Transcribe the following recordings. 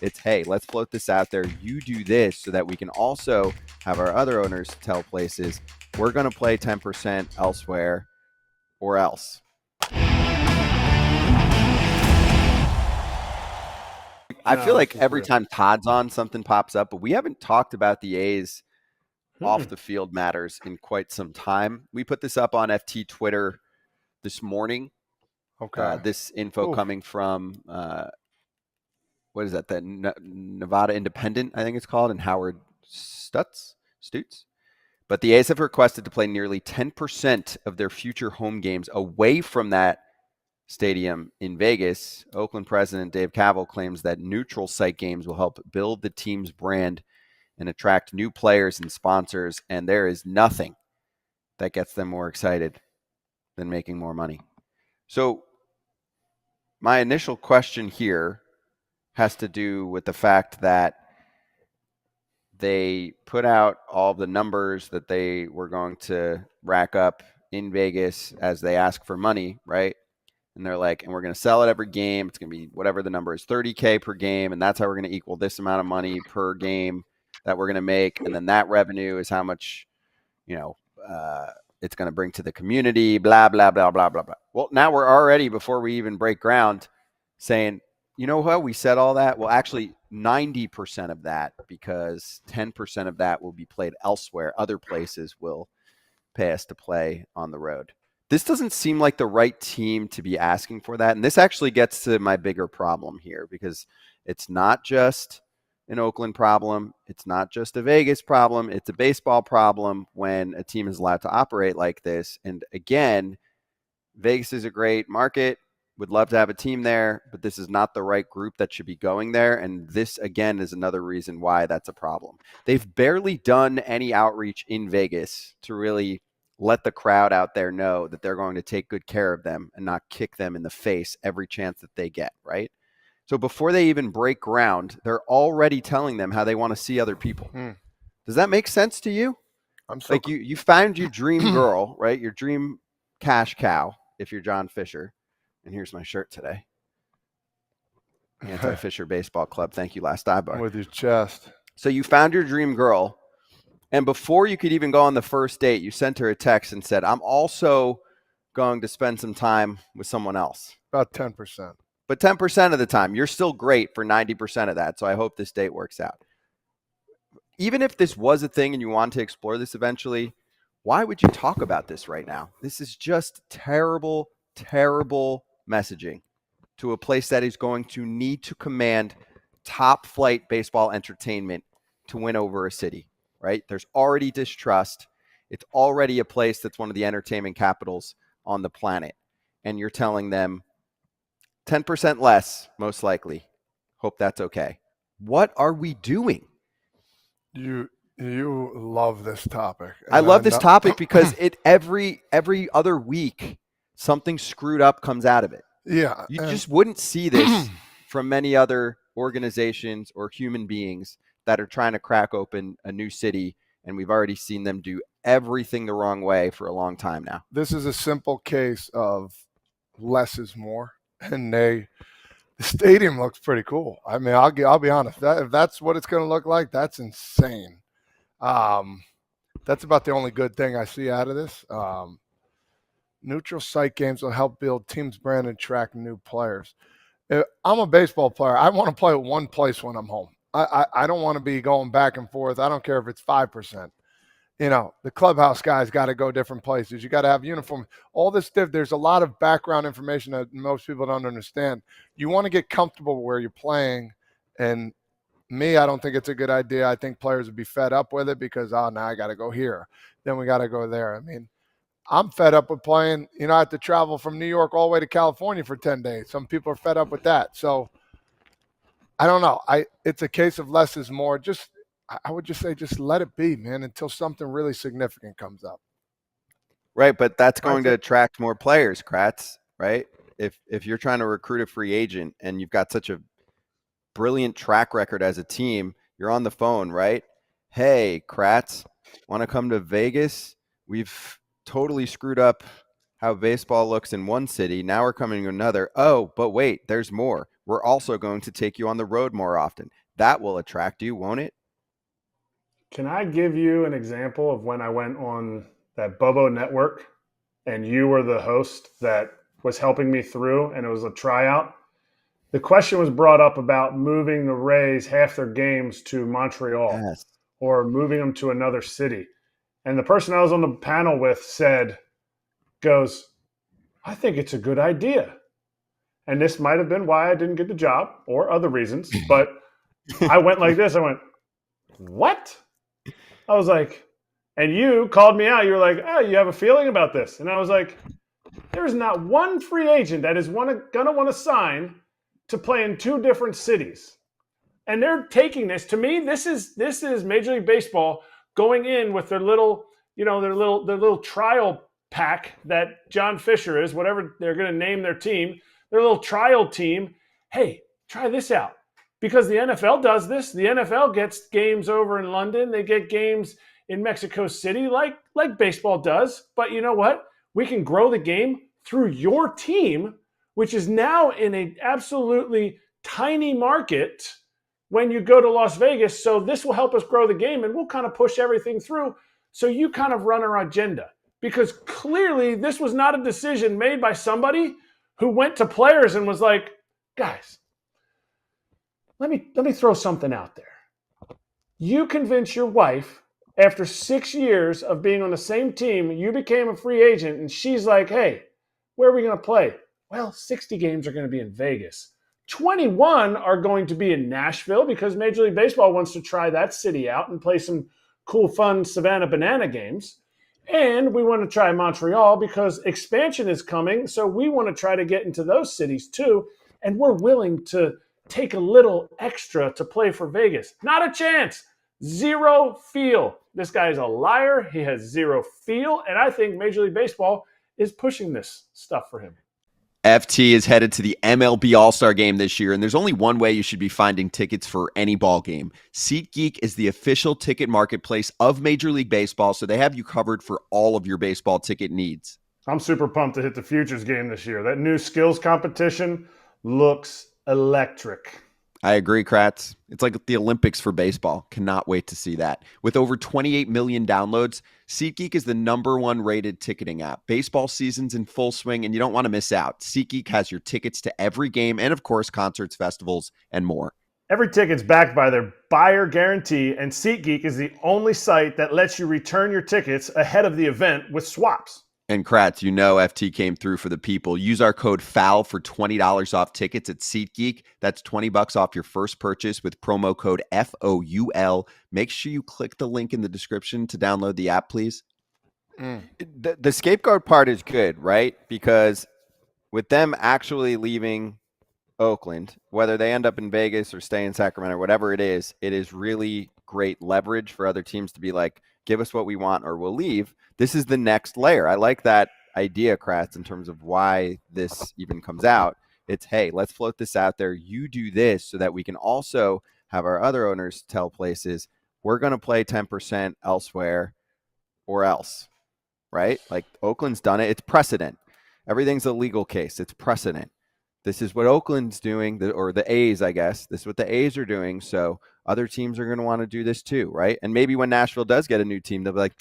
It's, hey, let's float this out there. You do this so that we can also have our other owners tell places we're going to play 10% elsewhere or else. I feel like every time Todd's on, something pops up, but we haven't talked about the A's off the field matters in quite some time. We put this up on FT Twitter this morning. Okay. This info coming from what is that? The Nevada Independent, I think it's called, and Howard Stutz. But the A's have requested to play nearly 10% of their future home games away from that stadium in Vegas. Oakland president Dave Kaval claims that neutral site games will help build the team's brand and attract new players and sponsors, and there is nothing that gets them more excited than making more money. So my initial question here has to do with the fact that they put out all the numbers that they were going to rack up in Vegas as they ask for money, right? And they're like, and we're going to sell it every game. It's going to be whatever the number is, $30K per game. And that's how we're going to equal this amount of money per game that we're going to make. And then that revenue is how much, it's going to bring to the community, blah, blah, blah, blah, blah, blah. Well, now we're already, before we even break ground, saying, you know what, we said all that. Well, actually 90% of that, because 10% of that will be played elsewhere. Other places will pay us to play on the road. This doesn't seem like the right team to be asking for that. And this actually gets to my bigger problem here, because it's not just an Oakland problem. It's not just a Vegas problem. It's a baseball problem when a team is allowed to operate like this. And again, Vegas is a great market. Would love to have a team there, but this is not the right group that should be going there. And this, again, is another reason why that's a problem. They've barely done any outreach in Vegas to really let the crowd out there know that they're going to take good care of them and not kick them in the face every chance that they get, right? So before they even break ground, they're already telling them how they want to see other people. Does that make sense to you? Like you found your dream girl, right? Your dream cash cow, if you're John Fisher. And here's my shirt today. Anti-Fisher Baseball Club. Thank you, Last Eyebar. With your chest. So you found your dream girl, and before you could even go on the first date, you sent her a text and said, I'm also going to spend some time with someone else. About 10%. But 10% of the time, you're still great for 90% of that. So I hope this date works out. Even if this was a thing and you want to explore this eventually, why would you talk about this right now? This is just terrible, terrible messaging to a place that is going to need to command top flight baseball entertainment to win over a city, right? There's already distrust. It's already a place that's one of the entertainment capitals on the planet. And you're telling them 10% less, most likely. Hope that's okay. What are we doing? You love this topic. I love this topic because every other week, something screwed up comes out of it. Yeah. You just wouldn't see this from many other organizations or human beings that are trying to crack open a new city, and we've already seen them do everything the wrong way for a long time now. This is a simple case of less is more, and the stadium looks pretty cool. I mean, I'll be honest. If that's what it's going to look like, that's insane. That's about the only good thing I see out of this. Neutral site games will help build teams' brand and attract new players. I'm a baseball player. I want to play at one place when I'm home. I don't want to be going back and forth. I don't care if it's 5%. The clubhouse guys got to go different places. You got to have uniform. All this stuff, there's a lot of background information that most people don't understand. You want to get comfortable where you're playing. And me, I don't think it's a good idea. I think players would be fed up with it because, now I got to go here. Then we got to go there. I mean, I'm fed up with playing. I have to travel from New York all the way to California for 10 days. Some people are fed up with that. So I don't know. It's a case of less is more. I would just say just let it be, man, until something really significant comes up. Right, but that's going to attract more players, Kratz, right? If you're trying to recruit a free agent and you've got such a brilliant track record as a team, you're on the phone, right? Hey, Kratz, want to come to Vegas? We've totally screwed up how baseball looks in one city. Now we're coming to another. Oh, but wait, there's more. we're also going to take you on the road more often. That will attract you, won't it? Can I give you an example of when I went on that Bobo network and you were the host that was helping me through and it was a tryout? The question was brought up about moving the Rays half their games to Montreal Yes. or moving them to another city. And the person I was on the panel with goes, I think it's a good idea. And this might have been why I didn't get the job or other reasons. But I went like this. I went, what? I was like, and you called me out. You were like, oh, you have a feeling about this. And I was like, there's not one free agent that is going to want to sign to play in two different cities. And they're taking this. To me, this is Major League Baseball going in with their little trial pack that John Fisher is, whatever they're going to name their team, their little trial team. Hey, try this out. Because the NFL does this. The NFL gets games over in London. They get games in Mexico City like baseball does. But you know what? We can grow the game through your team, which is now in an absolutely tiny market when you go to Las Vegas. So this will help us grow the game, and we'll kind of push everything through. So you kind of run our agenda. Because clearly this was not a decision made by somebody who went to players and was like, guys, let me throw something out there. You convince your wife after 6 years of being on the same team, you became a free agent, and she's like, hey, where are we going to play? Well, 60 games are going to be in Vegas. 21 are going to be in Nashville because Major League Baseball wants to try that city out and play some cool, fun Savannah Banana games. And we want to try Montreal because expansion is coming, so we want to try to get into those cities too, and we're willing to take a little extra to play for Vegas. Not a chance. Zero feel. This guy is a liar. He has zero feel. And I think Major League Baseball is pushing this stuff for him. FT is headed to the MLB All-Star Game this year, and there's only one way you should be finding tickets for any ball game. SeatGeek is the official ticket marketplace of Major League Baseball, so they have you covered for all of your baseball ticket needs. I'm super pumped to hit the Futures game this year. That new skills competition looks electric. I agree, Kratz. It's like the Olympics for baseball. Cannot wait to see that. With over 28 million downloads, SeatGeek is the #1 rated ticketing app. Baseball season's in full swing, and you don't want to miss out. SeatGeek has your tickets to every game and, of course, concerts, festivals, and more. Every ticket's backed by their buyer guarantee, and SeatGeek is the only site that lets you return your tickets ahead of the event with swaps. And Kratz, you know FT came through for the people. Use our code FOUL for $20 off tickets at SeatGeek. That's $20 off your first purchase with promo code FOUL. Make sure you click the link in the description to download the app, please. The scapegoat part is good, right? Because with them actually leaving Oakland, whether they end up in Vegas or stay in Sacramento or whatever it is really great leverage for other teams to be like, give us what we want or we'll leave. This is the next layer. I like that idea, Kratz, in terms of why this even comes out. It's, hey, let's float this out there. You do this so that we can also have our other owners tell places, we're going to play 10% elsewhere or else, right? Like Oakland's done it. It's precedent. Everything's a legal case. It's precedent. This is what Oakland's doing, or the A's, I guess. This is what the A's are doing. So other teams are going to want to do this too, right? And maybe when Nashville does get a new team, they'll be like,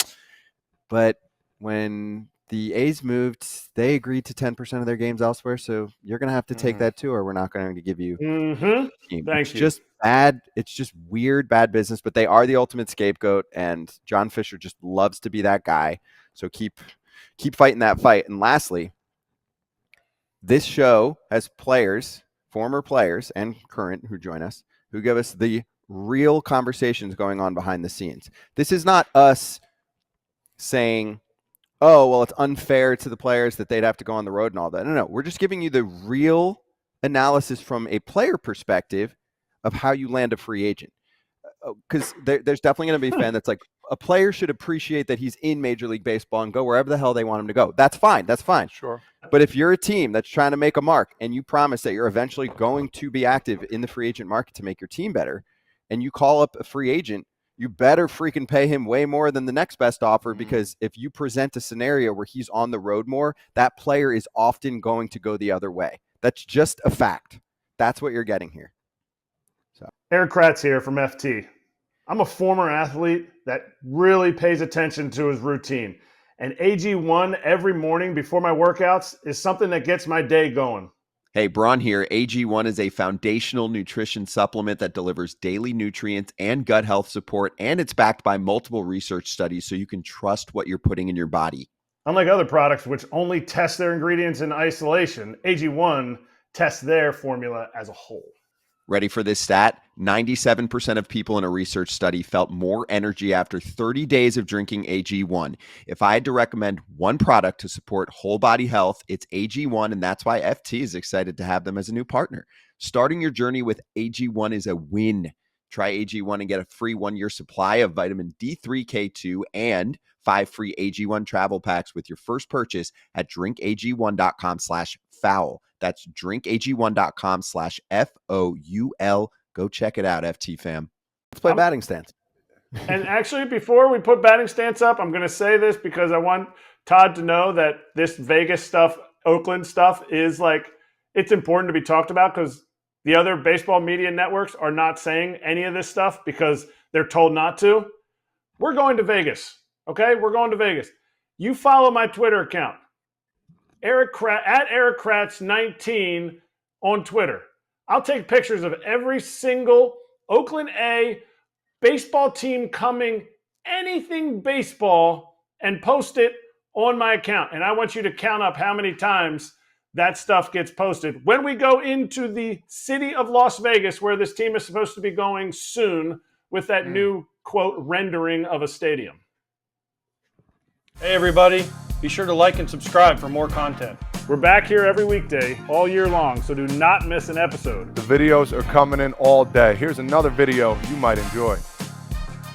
but when the A's moved, they agreed to 10% of their games elsewhere. So you're going to have to take that too, or we're not going to give you a team. Thank you. Just bad. It's just weird, bad business, but they are the ultimate scapegoat. And John Fisher just loves to be that guy. So keep fighting that fight. And lastly, this show has players, former players and current who join us, who give us the real conversations going on behind the scenes. This is not us saying, oh, well, it's unfair to the players that they'd have to go on the road and all that. No, we're just giving you the real analysis from a player perspective of how you land a free agent. Because there's definitely going to be a fan that's like, a player should appreciate that he's in Major League Baseball and go wherever the hell they want him to go. That's fine. That's fine. Sure. But if you're a team that's trying to make a mark and you promise that you're eventually going to be active in the free agent market to make your team better, and you call up a free agent, you better freaking pay him way more than the next best offer, because if you present a scenario where he's on the road more, that player is often going to go the other way. That's just a fact. That's what you're getting here. Erik Kratz here from FT. I'm a former athlete that really pays attention to his routine. And AG1 every morning before my workouts is something that gets my day going. Hey, Braun here. AG1 is a foundational nutrition supplement that delivers daily nutrients and gut health support, and it's backed by multiple research studies so you can trust what you're putting in your body. Unlike other products which only test their ingredients in isolation, AG1 tests their formula as a whole. Ready for this stat? 97% of people in a research study felt more energy after 30 days of drinking AG1. If I had to recommend one product to support whole body health, it's AG1, and that's why FT is excited to have them as a new partner. Starting your journey with AG1 is a win. Try AG1 and get a free 1-year supply of vitamin D3, K2, and 5 free AG1 travel packs with your first purchase at drinkag1.com/foul. That's drinkag1.com/FOUL. Go check it out, FT fam. Let's play batting stance. And actually, before we put batting stance up, I'm going to say this because I want Todd to know that this Vegas stuff, Oakland stuff is like, it's important to be talked about because the other baseball media networks are not saying any of this stuff because they're told not to. We're going to Vegas, okay? We're going to Vegas. You follow my Twitter account, at Erik Kratz 19 on Twitter. I'll take pictures of every single Oakland A baseball team coming, anything baseball, and post it on my account. And I want you to count up how many times that stuff gets posted. When we go into the city of Las Vegas, where this team is supposed to be going soon with that new, quote, rendering of a stadium. Hey everybody, be sure to like and subscribe for more content. We're back here every weekday, all year long, so do not miss an episode. The videos are coming in all day. Here's another video you might enjoy.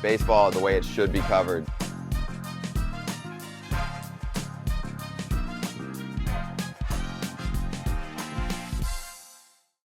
Baseball the way it should be covered.